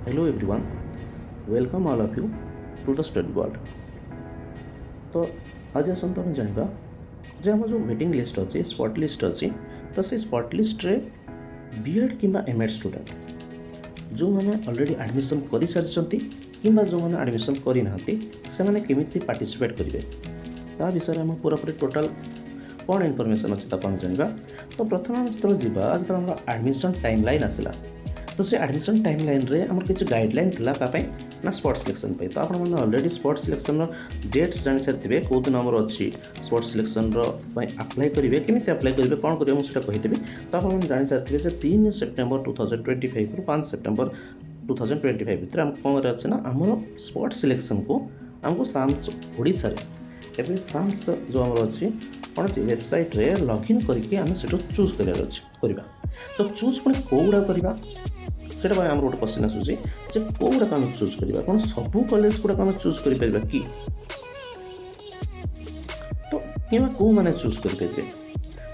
Hello everyone, welcome all of you to the study world. तो आज आसता आम जाना जे आम जो वेटिंग लिस्ट अच्छी स्पॉट लिस्ट अच्छी तो से स्पॉट लिस्ट रे B.Ed कि M.Ed स्टूडेंट जो मैंने ऑलरेडी एडमिशन कर सारी कि जो मैंने एडमिशन करना से केमी पार्टिसिपेट करेंगे ता विषय में पूरापूरी टोटाल कौन इनफॉरमेशन अच्छी ताको जाना। तो प्रथम आम जो आज जो एडमिशन टाइम लाइन आसला तो से एडमिशन टाइम लाइन रे हमर किछ गाइडलाइन थिला का पई ना स्पॉट सिलेक्शन पे। तो आपण माने ऑलरेडी स्पॉट सिलेक्शन रो डेट्स जानि सारथिबे को दिन हमर अछि स्पॉट सिलेक्शन रो पई अप्लाई करिवे केमिति अप्लाई करिवे कोन करिवे मु सेटा कहि देबी। तो आपण माने जानि सारथिबे जे 3 सेप्टेम्बर 2025 रु 5 सेप्टेम्बर 2025 भितर हम कोन रे अछि ना हमर स्पॉट सिलेक्शन को हमको साम्स ओडिसा रे एबे साम्स जो हमर अछि कोन वेबसाइट रे लॉगिन करके हम सेटो चूज करिया अछि करिवा। तो चूज कोन कोउडा करिवा सेटा भाई गोटे क्वेश्चन आसूसी जे कौटा आम चूज करवा कौन सबू कॉलेज गुड़ाक आम चूज कर कि तो कि कौ मैंने चूज करेंगे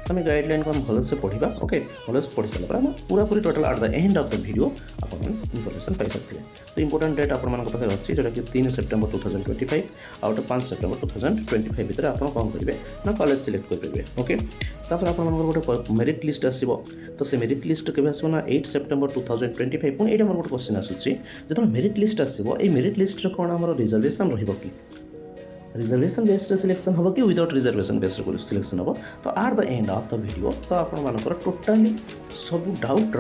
आम गाइडलाइन को हम भलसे पढ़ा। ओके भलसे पढ़ी सारा पूरापूरी total at the end of the video आप इनफॉरमेशन पाई सकते। तो इंपोर्टेंट डेट आप अच्छी जोटा कि 3 सेप्टेम्बर 2025 आउट 5 सेप्टेम्बर 2025 भितर आप कौन करेंगे ना कॉलेज सिलेक्ट करेंगे। ओके तापर आप गोटे मेरिट लिस्ट आसो तो से मेरिट लिस्ट के आसो ना 8 सेप्टेम्बर 2025 पुणी ये गोटे क्वेश्चन आसूसी जो मेरिट लिस्ट आसो ये मेरिट लिस्ट कौन आम रिजर्वेशन रही रिजर्वेशन बेस्ड सिलेक्शन हम कि विदाउट रिजर्वेशन बेस्ड सिलेक्शन हम। तो at the end of the video तो आपर टोटाली सब डाउट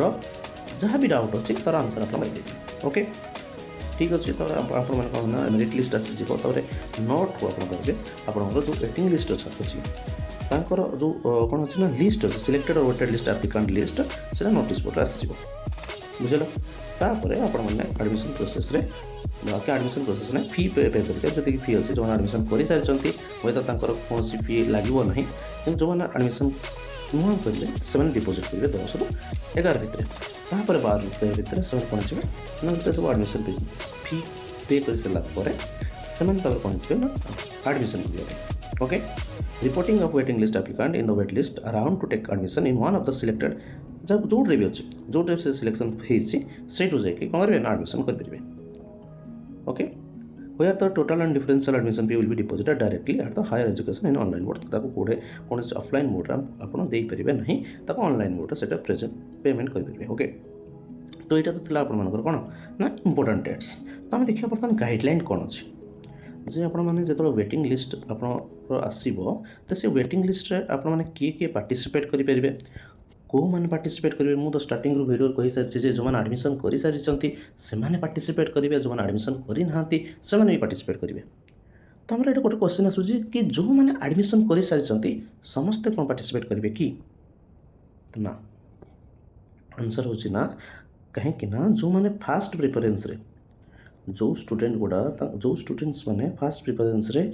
जहाँ भी डाउट अच्छी तार आंसर आप पाइबे। ओके ठीक अच्छे। तो आप मेरिट लिस्ट आसीज नोट को आप करेंगे आपंकर जो वेटिंग लिस्ट अच्छी तांकर जो कौन अच्छी ना लिस्ट अच्छे सिलेक्टेड और वेटेड लिस्ट एप्लिकेंट लिस्ट से नोटिस बोर्ड आसीज बुझल। तापर आपने एडमिशन प्रोसेस रे एडमिशन प्रोसेस में फी पे करेंगे जी फी अच्छे जो एडमिशन कर सारी हूँ तो कौन फी लगे ना कि जो मैंने एडमिशन नुआ करेंगे से डिपोजिट करेंगे 10 ରୁ 11 भितर तापर 12 भितर से पहुँचे ना सब एडमिशन फी पे कर सारापर से पहुँचे ना एडमिशन करेंगे। Okay reporting of waiting list applicant in the wait list around to take admission in one of the selected जब जो भी अच्छे जो टाइप से सिलेक्शन होटू जाकि कौन करेंगे ना एडमिशन करेंगे। Okay where the total and differential admission fee will be deposited directly at the higher education in online mode ताको कोडे कौन से ऑफलाइन मोड आपन दे परिबे नहीं ताको ऑनलाइन मोड सेटा प्रेजेंट पेमेंट कर परिबे। ओके तो एटा तो थिला आपन मानकर कोन ना इंपोर्टेंट डेट्स। तो हम देखिया बर्तमान गाइडलाइन कोन अछि जे आपन माने जेतो वेटिंग लिस्ट आपन आसीबो तो से वेटिंग लिस्ट रे आपन माने के पार्टिसिपेट करि परिबे को मैंने पार्टिसिपेट करेंगे मुझे तो स्टार्टिंग वीडियो कही सारी जो मैंने एडमिशन कर सारी से पार्टिसिपेट करेंगे जो मैंने एडमिशन करना से भी पार्टिसिपेट करेंगे। तो हमारे ये गोटे क्वेश्चन आसूसी कि जो मैंने एडमिशन कर सारी समस्ते कौन पार्टिसिपेट करेंगे कि तो ना आंसर हो ना कहीं ना जो मैंने फास्ट प्रिफरेन्स रे जो स्टूडेंट गुड़ा जो स्टूडेंट्स मैंने फास्ट प्रिफरेन्स रे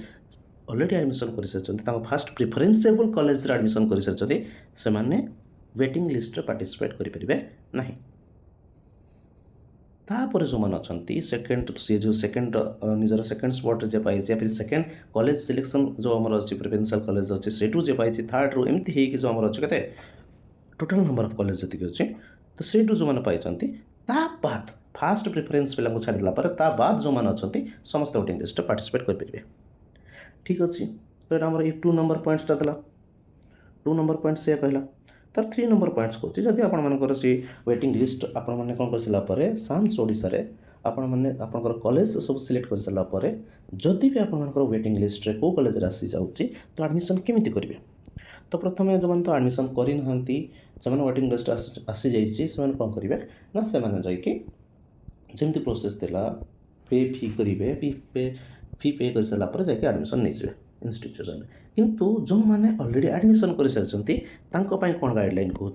ऑलरेडी एडमिशन कर सारी फास्ट प्रिफरेन्सेबल कॉलेज रे एडमिशन कर सारी से वेटिंग लिस्ट पार्टिसिपेट करें ना। तापर जो मैंने अच्छा सेकेंड सी जो सेकेंड निजर सेकेंड स्पॉट जे पाई या फिर सेकेंड कॉलेज सिलेक्शन जो आम अच्छी प्रिफरेंशियल कॉलेज अच्छे सेठू जे पाई थर्ड रू एमती है कि जो आम अच्छे टोटाल नंबर ऑफ कॉलेज जी अच्छे तो सेठू जो मैंने पाई बाद फास्ट प्रिफरेन्स पिला छाड़ला बाद जो मैंने अच्छा समस्त वेटिंग लिस्ट पार्टिसिपेट करेंगे। ठीक अच्छे तो ये आम ये 2 नंबर पॉइंट्सटा देला 2 नंबर पॉइंट से कहला तार 3 नंबर पॉइंट्स कौच जदि आपर सी वेटिंग लिस्ट आपण मैंने कौन कर सारापर साम्स ओडिशा आपण मैंने आपंकर कॉलेज सब सिलेक्ट कर सारापर जदि भी आपर वेटिंग लिस्ट रे को कॉलेज आसी जाऊँगी तो एडमिशन केमिति करेंगे। तो प्रथम जो मैंने तो एडमिशन करना से वेटिंग लिस्ट आसी जाइए कौन करेंगे ना से जमी प्रोसेस देला पे फी करेंगे फी पे कर सारापर जाके एडमिशन नहीं जाए इंस्टीट्यूशन किंतु जो मैंने ऑलरेडी एडमिशन कर सारी कौन गाइडलाइन कहूँ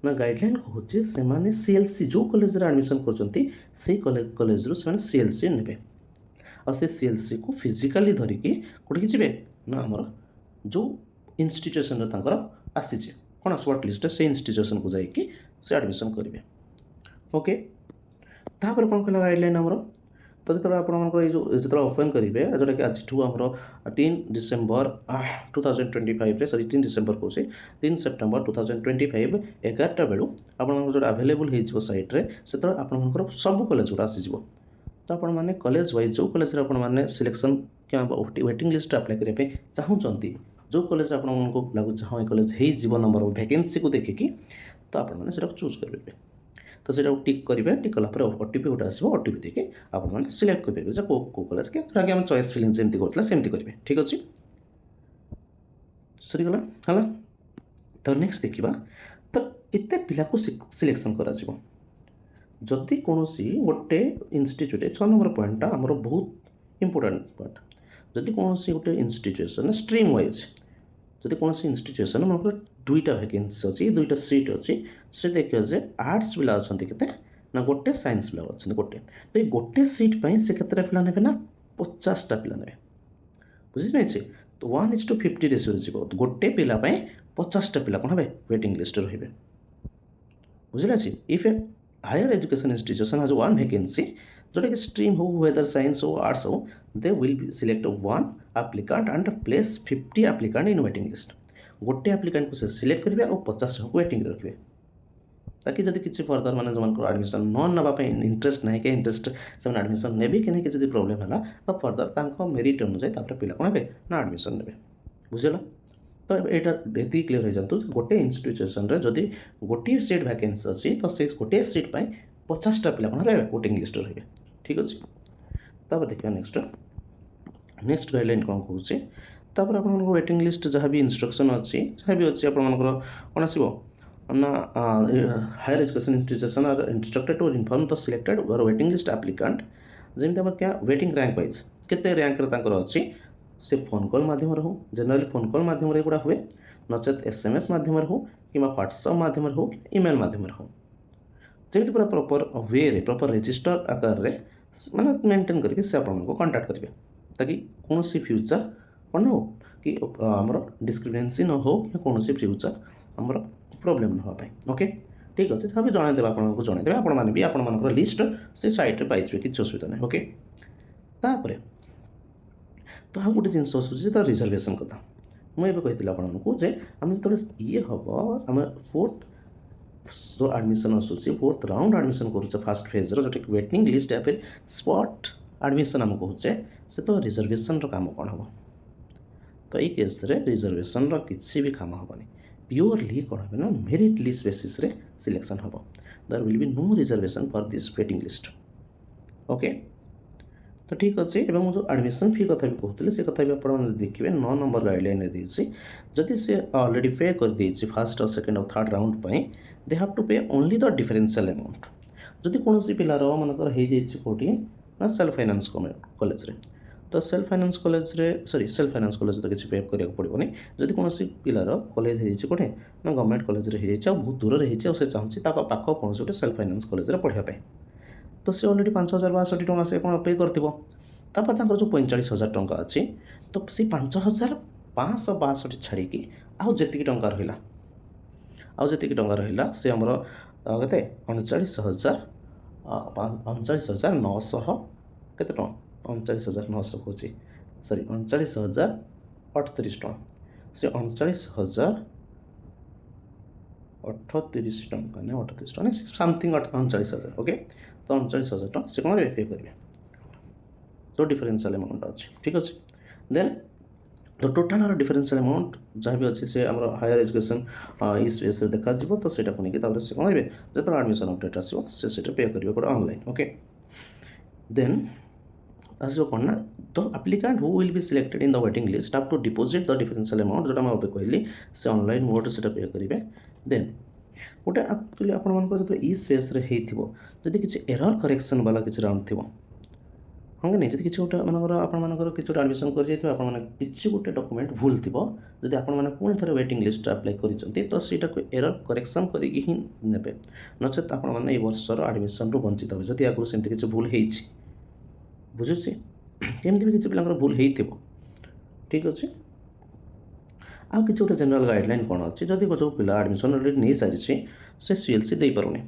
ना गाइडलाइन कहूँ से मैंने सीएलसी जो कॉलेज रे एडमिशन कर कॉलेज रू से सीएलसी ने और से सीएलसी को फिजिकाली धरिकी कौटी जी ना आमर जो इंस्टीट्यूशन आसी कौन स्पॉट लिस्ट से इंस्टीट्यूशन को जाकि से एडमिशन करेंगे। ओके तापर कौन कहला गाइडलाइन आमर तो जो आपंकर जो ओपन करेंगे जोटा कि आज आमर 3 डिसेम्बर 2025 सॉरी 3 डिसेम्बर कौन 3 सेप्टेम्बर 2025 11टा बेलू आप जो अवेलेबल हो सैट्रे से आपर सब कॉलेज गुड़ा आसीज तो आपण मैंने कॉलेज वाइज जो कॉलेज आपने सिलेक्शन क्या वेटिंग लिस्ट अप्लाई करने चाहूँगी जो कॉलेज आपको लगुच हाँ कॉलेज हो नंबर वैकेंसी को देखिकी तो आपने चूज करेंगे तो से टिक करेंगे टिक कलापर ओटीपी गोटे आसो ओटीपी देखिए आपने सिलेक्ट करेंगे जो कॉलेज के जोटा आम चॉइस फिलिंग जमी करते सेमती करेंगे ठीक अच्छे सरीगला है तो नेक्स्ट देखा तो केते पिला को सिलेक्शन करा जदि कौन गोटे इन्स्टिट्यूट 6 नंबर पॉइंटा आमर बहुत इंपोर्टेंट पॉइंट जदि कौन गोटे इन्स्टिट्यूशन स्ट्रीम वाइज जदि कौन इन्स्टिट्यूशन मन दुईटा वैकेंसी अच्छी दुईटा सीट अच्छी से देखिए जे आर्ट्स पिला अच्छा के ना गोटे साइंस पिला अच्छा गोटे तो ये गोटे सीट पर से केतटा पिला ने ना 50टा पिला ने बुझी नहीं तो 1:50 रेशियो जीव गोटे पिला 50टा पिला कौन हे वेटिंग लिस्ट रे बुझे if a higher education institution has one vacancy जोटा कि स्ट्रीम हो वेदर साइंस हो आर्ट्स हो they will be select 1 applicant and place 50 applicant in waiting list गोटे एप्लिकेंट को से सिलेक्ट करेंगे और 50 को वेटिंग रखिए ताकि जब किसी फर्दर माने जो एडमिशन न नापी इंटरेस्ट ना क्या इंटरेस्ट से एडमिशन ने कि नहीं कि प्रोब्लेम है तो फर्दर मेरिट अनुसार पिला कौन हे ना एडमिशन ने बुझेगा तो यहाँ ये क्लीयर हो जातु गोटे इन्स्टिट्यूशन जदि गोटे सीट वैकेंसी अच्छी तो से गोटे सीट पर 50टा पिला कौन रहे वेटिंग लिस्ट रे ठीक अच्छे तापर देखिए नेक्स्ट गाइडलाइन कौन कहूँ आप वेटिंग लिस्ट जहाँ भी इंस्ट्रक्शन अच्छी जहाँ भी अच्छी आपर कौन आसो ना higher education institution are instructed to inform the selected waiting list applicant जमी क्या वेटिंग रैंक वाइज केते रैंक अच्छी से फोन कॉल माध्यम हो जनरली फोन कॉल माध्यम गुड़ा हुए नचेत SMS माध्यम हो कि व्हाट्सएप माध्यम हो ईमेल माध्यम हो जमी पूरा प्रॉपर वे रे प्रॉपर रजिस्टर आकार रे माने मेंटेन करके से आपको कांटेक्ट करेंगे ताकि कौन सी फ्यूचर कौन हो कि आमर डिस्क्रिपेंसी न हो कि कौन सी फ्यूचर आमर प्रॉब्लम न होपाई ओके ठीक अच्छे जहाँ भी जनईदेवे आपको जनईदेवे आपने भी आप लिस्ट से सैट्रे पाइबे किसी असुविधा ना ओके तापर तो हाँ गोटे जिन आसूँ रिजर्वेशन कथा मुझे कही आपको आम जो ये हम आम 4th जो एडमिशन आसूँ 4th राउंड एडमिशन करुचे फास्ट फेज जोटा कि वेटिंग लिस्ट या फिर स्पॉट एडमिशन आम कहूचे से तो रिजर्वेशन काम कौन हम तो ये केस रिजर्वेशन किसी भी काम हेनी प्योरली कौन है ना मेरिट लिस्ट बेसिस रे सिलेक्शन हम there will be no reservation for this waiting list okay तो ठीक अच्छे एवं जो एडमिशन फी कथा भी कहते से कथा भी आप देखिए 9 नंबर गाइडलाइन जदि से ऑलरेडी पे कर देछि फर्स्ट और सेकंड और थर्ड राउंड पे दे हैव टू पे ओनली द डिफरेंशियल अमाउंट जदि कौन पिलार मनकर हो कौटी ना सेल्फ फाइनान्स कॉलेज रे तो सेल्फ फाइनान्स कॉलेज रे सॉरी सेल्फ फाइनान्स कॉलेज तो किसी पे करिया पड़ोनी जदि कौन पिलार कॉलेज हो कौटे ना गवर्नमेंट कॉलेज रे हो बहुत दूर रे हो से चाहूँगी पाख कौन गोटे सेल्फ फाइनान्स कॉलेज रे पढ़ाई तो सी अलरेडी 5,062 टଙ୍କା से कौन पे करथिबो तापर तांकर जो 45,000 टଙ୍କା अच्छी तो सी 5,562 छाड़ी आउ जेतिकी टଙ୍କା रहिला आउ जेतिकी टଙ୍କା रहिला से हमर केते 39,900 केते टଙ୍କା 39,900 कहूँ सॉरी 39,038 टଙ୍କା से 39,038 टଙ୍କା ना 38 टଙ୍କା समथिंग 39,000 ओके तो 39,000 टଙ୍କା से कौन पे करेंगे तो डिफरेंशियल अमाउंट अच्छे ठीक अच्छे देन तो टोटाल डिफरेंशियल अमाउंट जहाँ भी अच्छे से आम हायर एजुकेशन इस वे से देखा तो सेटा को लेकिन से कौन करेंगे जो एडमिशन अपडेट आसो से पे करेंगे गोटे ऑनलाइन ओके देन आसो कौन ना तो applicant who will be selected in the waiting list have to deposit the differential amount जोटा मैं कहली से ऑनलाइन मोड से पे करेंगे देन गोटे एक्चुअली आपको जो ई स्पेस जदि किसी एरर करेक्शन वाला किसी राउंड थी हाँ कि नहीं जब किसी गोटे मनकर आपर किसी गोटे एडमिशन कर गोटे डॉक्यूमेंट भूल थी जब आपने पुणी थे वेटिंग लिस्ट अप्लाई कर तो सीटा को एरर करेक्शन करके ही ने नचेत आपने वर्षर एडमिशन रू वंचित हे जदि आगुरी सेमती किसी भूल हो बुझुची केमती भी किसी पिला भूल हो ठीक अच्छे आउ किसी गोटे जनरल गाइडलाइन कौन अच्छी जदि जो पिला एडमिशन अलरेडी नहीं सारी से CLC दे पारुनी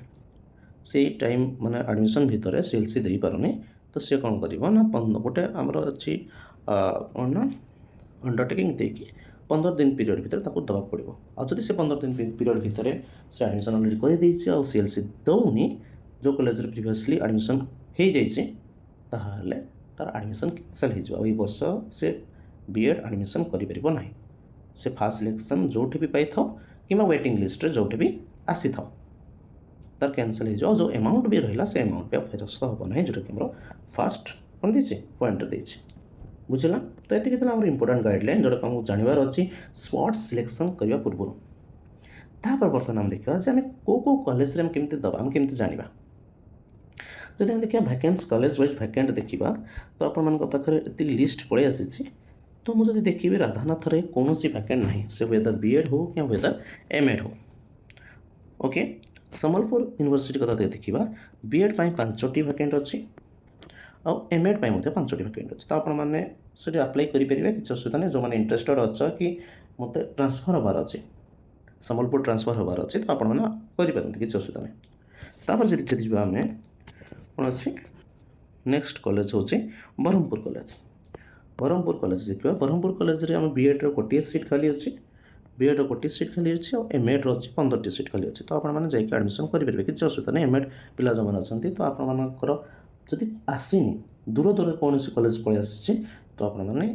से टाइम माने एडमिशन भितर CLC दे पारुनी तो सी कौन कर गोटे आमर अच्छी कौन ना अंडरटेकिंग देकी 15 दिन पीरियड भितर दबाक पड़ो आदि से 15 दिन पीरियड भितर से एडमिशन अलरेडी कर सीएलसी दौनी जो कॉलेज प्रीवियसली एडमिशन हो जाइए ताहले तार एडमिशन कैंसल हो वर्ष से बीएड एडमिशन करें ना से फास्ट सिलेक्शन जोठी भी पाई था कि वेटिंग लिस्ट जोठी भी आसी था तार कैंसल हो जो अमाउंट भी रहा से अमाउंट भी फेरस्त हम ना जोटा कि फास्ट कौन देती पॉइंट देती बुझला। तो ये आम इंपोर्टाट गाइडलाइन जोटा आमको जानवर अच्छी स्पॉट सिलेक्शन करने पूर्व तापर बर्तमान आम देखा आम कौ कॉलेज में केमती दबा आम केमती जाना जब आम देखा वैकेंस कॉलेज वाइज वैकेंट देखा तो आपरे लिस्ट पलि आसी तो मुझे देखी राधानाथ रे कौन सी वैकेंट ना से वेदर बीएड हो क्या वेदर एमएड हो ओके। संबलपुर यूनिवर्सिटी कथा देखा बीएड 5टी वैकेंट अच्छी आउ एमएड 5टी वैकेंट अच्छी तो आपने अप्लाई करेंगे किसी असुविधा नहीं जो मैंने इंटरेस्टेड अच्छा कि मत ट्रांसफर हबार अच्छे संबलपुर ट्रांसफर हबार अच्छे तो आपरे किसी असुविधा नहीं। तापर जी आम कौन अच्छी नेक्स्ट कॉलेज हूँ ब्रह्मपुर कॉलेज देखा ब्रह्मपुर कॉलेज रे आम बीएड गोटे सीट खाली अच्छी बीएड गोटे सीट खाली अच्छी और एमएड अच्छी 15टी सीट खाली अच्छी तो आपने जाकि एडमिशन करेंगे किसी असुविधा नहीं। एमएड पिला जो मैंने अच्छा तो आपर जदि आसनी दूर दूर कौन कॉलेज पलि आसी तो आपने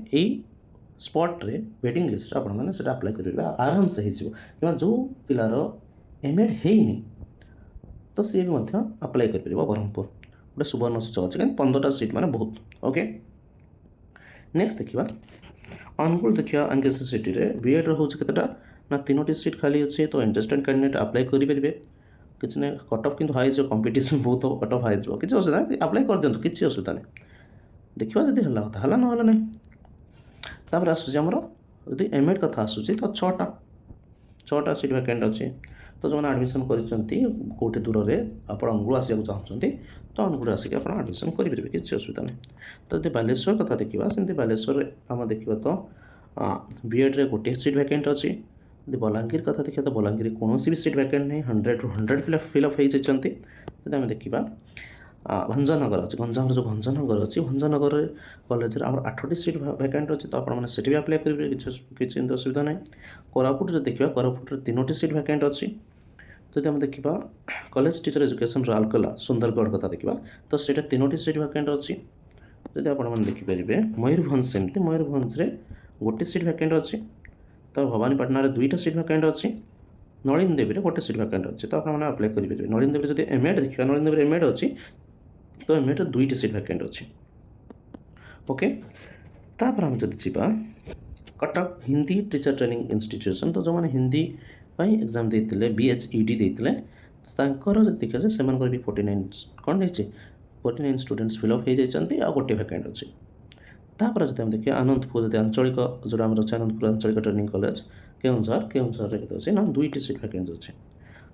स्पॉट रे वेटिंग लिस्ट आपने अप्लाई करेंगे आराम से हो जो पिलार एमएड है तो सी भी अप्लाई कर ब्रह्मपुर गोटे सुवर्ण सुचक अच्छे कहीं 15टा सीट माने बहुत ओके। नेक्स्ट देखा अनुकूल देखा एनकेसी सिटी रे बीएड हूँ केतेटा ना 3टी सीट खाली अच्छे तो इंटरेस्टेड कैंडिडेट अप्लाई करेंगे किसी ना कट अफ किंतु हाई कंपटीशन बहुत हो कट अफ हाई किसी असुविधा नहीं अप्लाई कर दिखाँ किसी असुविधा नहीं देखा जब है ना ना तापर आसमर यदि एमएड कथा आसूँ तो 6टा सीट वैकेंट अच्छे तो जो एडमिशन करोटे दूर में आप अनुगुल आसको चाहते तो अनुगुल आसिक आप एडमिशन करेंगे किसी असुविधा नहीं। तो यदि बालेश्वर कथा देखा सेमती बालेश्वर आम देखा तो बीएड रे गोटे सीट वैकेंट अच्छी यदि बलांगीर कथा देखा तो बलांगीर कौन भी सीट वैकेंट नहीं 100 ରୁ 100 फिलअप हो जाती। जब आम देखा भंजनगर अच्छे गंजाम जो भंजनगर अच्छी भंजनगर कॉलेज आम 8टी सीट वैकेंट अच्छी तो आपने भी अप्लाई करेंगे किसी असुविधा ना। कोरापुट जो देखा कोरापुट 3टी सीट वैकेंट अच्छी तो आम देखा college teacher education Rourkela Sundargarh कथा देखा तो सीटा 3टी सीट वैकेंट अच्छी जब आप देखिपारे मयूरभंज सेमती मयूरभंज गोटे सीट वैकेंट अच्छी तो भवानीपाटना 2टा सीट वैकेंट अच्छी नलिन देवी गोटे सीट वैकेंट अच्छी तो आपने अप्लाई करेंगे। नलिन देवी जब एमएड देखा नलिन देवी एमएड अच्छी तो एमएड 2टी सीट वैकेंट अच्छी ओके। तापर आम जब जा Cuttack Hindi teacher training institution तो जो मैंने हिंदी एग्जाम देते BHED देते देखा जाए से 49 कौन नहीं 49 स्टूडेंट्स फिलअप हो जाती आ गोटे वैकेंट अच्छी। तापर जब हम देखिए आनंदपुर जो आंचलिक जो आम अच्छे आनंदपुर आंचलिक ट्रेनिंग कॉलेज केउंझर के ना 2टी सीट वैकेंट अच्छे।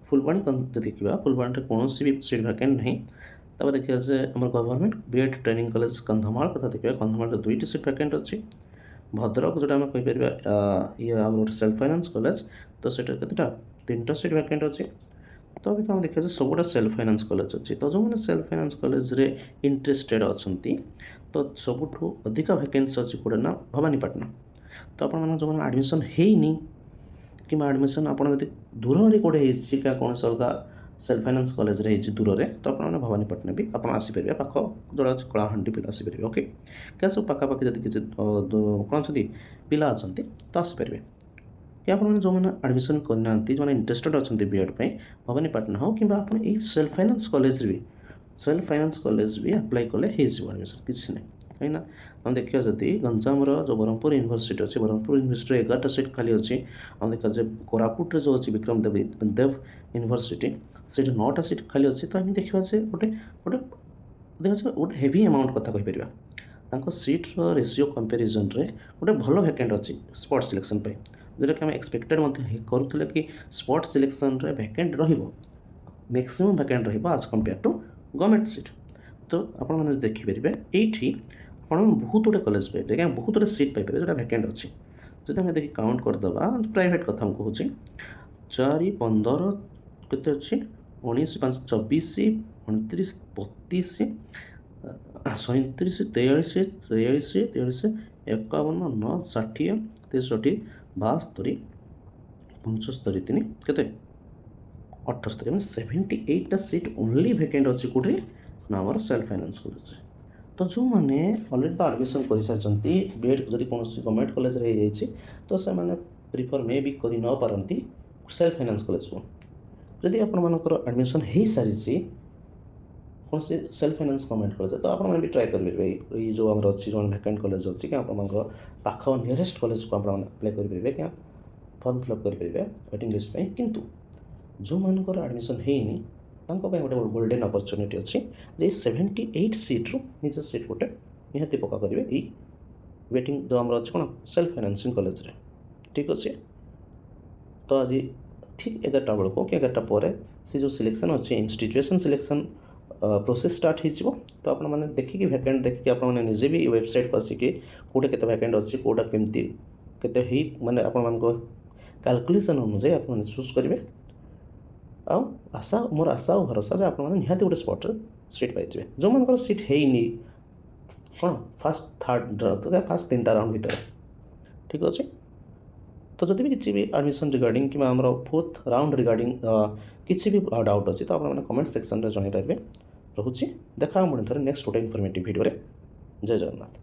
फुलबाणी देखा फुलबाणी कौन भी सीट वैकेंट नहीं। तब देखिए जे आम government BEd training college Kandhamal कथा देखा कंधमाल 2टी सीट वैकेंट अच्छी। भद्रक जोटा आम कहीपर ये आम गोटे सेल्फ फाइनान्स कॉलेज तो सीटा केतेटा 3टा सीट वैकेंट अच्छी। तो अभी आम देखा सबुटा सेल्फ फाइनान्स कॉलेज अच्छी तो जो मैंने सेल्फ फाइनान्स कॉलेज रे इंटरेस्टेड अच्छा तो सबुठू अधिक वैकेंसी अच्छी कौटे ना भवानीपाटना तो आप जो एडमिशन होनी कि एडमिशन आप दूर में कौटे क्या कौन से अलग सेल्फ फाइनान्स कॉलेज रे दूर में तो आपने भवानीपाटना भी आप आसपारे पाख जोड़ा अच्छे कलाहांडी पिला आसपारे ओके क्या सब पखापाखि जब किसी कौन पिला अच्छा तो आसपारे कि आप जो मैंने एडमिशन करना जो इंटरेस्टेड अच्छा बीएड भवानीपाटना हो कि आप सेल्फ फाइनान्स कॉलेज भी अप्लाई कले एडमिशन किसी ना कहीं हम देखिए जदि गंजाम जो ब्रह्मपुर यूनिवर्सिटी अच्छी ब्रह्मपुर यूनिवर्सिटी 11टा सीट खाली अच्छी हम देखा जाए कोरापुट जो अच्छी विक्रम देव यूनिवर्सिटी से 9टा सीट खाली अच्छी तो आम देखा गोटे गोटे देखा गोटे हेवी अमाउंट कथा कहीपर सीट्र रेसीओ कंपेरिजन रे गोटे भल वैकेंट अच्छी स्पॉट सिलेक्शन जोटा कि आम एक्सपेक्टेड करूँ कि स्पॉट सिलेक्शन रे वैकेंट मैक्सिमम वैकेंट आज कंपेयर टू गवर्नमेंट सीट तो आपने देखिपारे ये आप बहुत गुटे कॉलेज पाइबे क्या बहुत गुटे सीट पाइबे जो वैकेंट अच्छी जब आम देखिए काउंट करदे प्राइवेट कथा कहूँ 4 15 केते अच्छी 19 5 24 29 32 37 43 43 43 51 9 60 63 72 75 3 କେତେ 78 ମାନେ 78ଟା ସିଟ୍ ଓନ୍ଲି ଭେକେଣ୍ଟ ଅଛି କେଉଁଠି ନା ଆମର ସେଲ୍ଫ ଫାଇନାନ୍ସ କଲେଜରେ। ତ ଯେଉଁମାନେ ଅଲରେଡ଼ି ତ ଆଡ଼ମିସନ୍ କରିସାରିଛନ୍ତି B.Ed ଯଦି କୌଣସି ଗଭର୍ଣ୍ଣମେଣ୍ଟ କଲେଜରେ ହେଇଯାଇଛି ତ ସେମାନେ ପ୍ରିଫର୍ ମେ ବି କରି ନ ପାରନ୍ତି ସେଲ୍ଫ ଫାଇନାନ୍ସ କଲେଜକୁ। ଯଦି ଆପଣମାନଙ୍କର ଆଡ଼ମିସନ୍ ହେଇସାରିଛି କୌଣସି ସେଲ୍ଫ ଫାଇନାନ୍ସ ଗଭର୍ଣ୍ଣମେଣ୍ଟ କଲେଜ ତ ଆପଣମାନେ ବି ଟ୍ରାଏ କରିପାରିବେ ଏଇ ଯେଉଁ ଆମର ଅଛି ଯେଉଁ ଭ୍ୟାକେଣ୍ଟ କଲେଜ ଅଛି କି ଆପଣଙ୍କର ପାଖ ନିୟରେଷ୍ଟ କଲେଜକୁ ଆପଣମାନେ ଆପ୍ଲାଏ କରିପାରିବେ କି ଫର୍ମ ଫିଲ୍ଅପ୍ କରିପାରିବେ ୱେଟିଂ ଲିଷ୍ଟ ପାଇଁ। କିନ୍ତୁ ଯେଉଁମାନଙ୍କର ଆଡ଼ମିସନ୍ ହେଇନି ତାଙ୍କ ପାଇଁ ଗୋଟେ ଗୋଲ୍ଡେନ୍ ଅପରଚ୍ୟୁନିଟି ଅଛି ଯେ 78 ସିଟ୍ରୁ ନିଜ ସିଟ୍ ଗୋଟେ ନିହାତି ପକ୍କା କରିବେ ଏଇ ୱେଟିଂ ଯେଉଁ ଆମର ଅଛି କ'ଣ ସେଲ୍ଫ ଫାଇନାନ୍ସିଂ କଲେଜରେ। ଠିକ୍ ଅଛି। ତ ଆଜି ଠିକ୍ 11ଟା ବେଳକୁ କି 11ଟା ପରେ ସେ ଯେଉଁ ସିଲେକ୍ସନ୍ ଅଛି ଇନଷ୍ଟିଟ୍ୟୁସନ୍ ସିଲେକ୍ସନ୍ ପ୍ରୋସେସ୍ ଷ୍ଟାର୍ଟ ହେଇଯିବ। ତ ଆପଣମାନେ ଦେଖିକି ଭ୍ୟାକେଣ୍ଟ ଦେଖିକି ଆପଣମାନେ ନିଜେ ବି ୱେବସାଇଟ୍କୁ ଆସିକି କେଉଁଟା କେତେ ଭ୍ୟାକେଣ୍ଟ ଅଛି କେଉଁଟା କେମିତି କେତେ ହେଇ ମାନେ ଆପଣମାନଙ୍କ କାଲକୁଲେସନ୍ ଅନୁଯାୟୀ ଆପଣମାନେ ଚୁଜ୍ କରିବେ। ଆଉ ମୋର ଆଶା ଆଉ ଭରସା ଯେ ଆପଣମାନେ ନିହାତି ଗୋଟେ ସ୍ପଟ୍ରେ ସିଟ୍ ପାଇଯିବେ। ଯେଉଁମାନଙ୍କର ସିଟ୍ ହେଇନି କ'ଣ ଫାର୍ଷ୍ଟ 3ଟା ରାଉଣ୍ଡ ଭିତରେ ଠିକ୍ ଅଛି। ତ ଯଦି ବି କିଛି ବି ଆଡ଼ମିସନ୍ ରିଗାର୍ଡ଼ିଂ କିମ୍ବା ଆମର 4th ରାଉଣ୍ଡ ରିଗାର୍ଡ଼ିଂ କିଛି ବି ଡାଉଟ୍ ଅଛି ତ ଆପଣମାନେ କମେଣ୍ଟ ସେକ୍ସନ୍ରେ ଜଣାଇପାରିବେ। ରହୁଛି ଦେଖା ପୁଣି ଥରେ ନେକ୍ସଟ ଗୋଟେ ଇନଫର୍ମେଟିଭ୍ ଭିଡ଼ିଓରେ। ଜୟ ଜଗନ୍ନାଥ।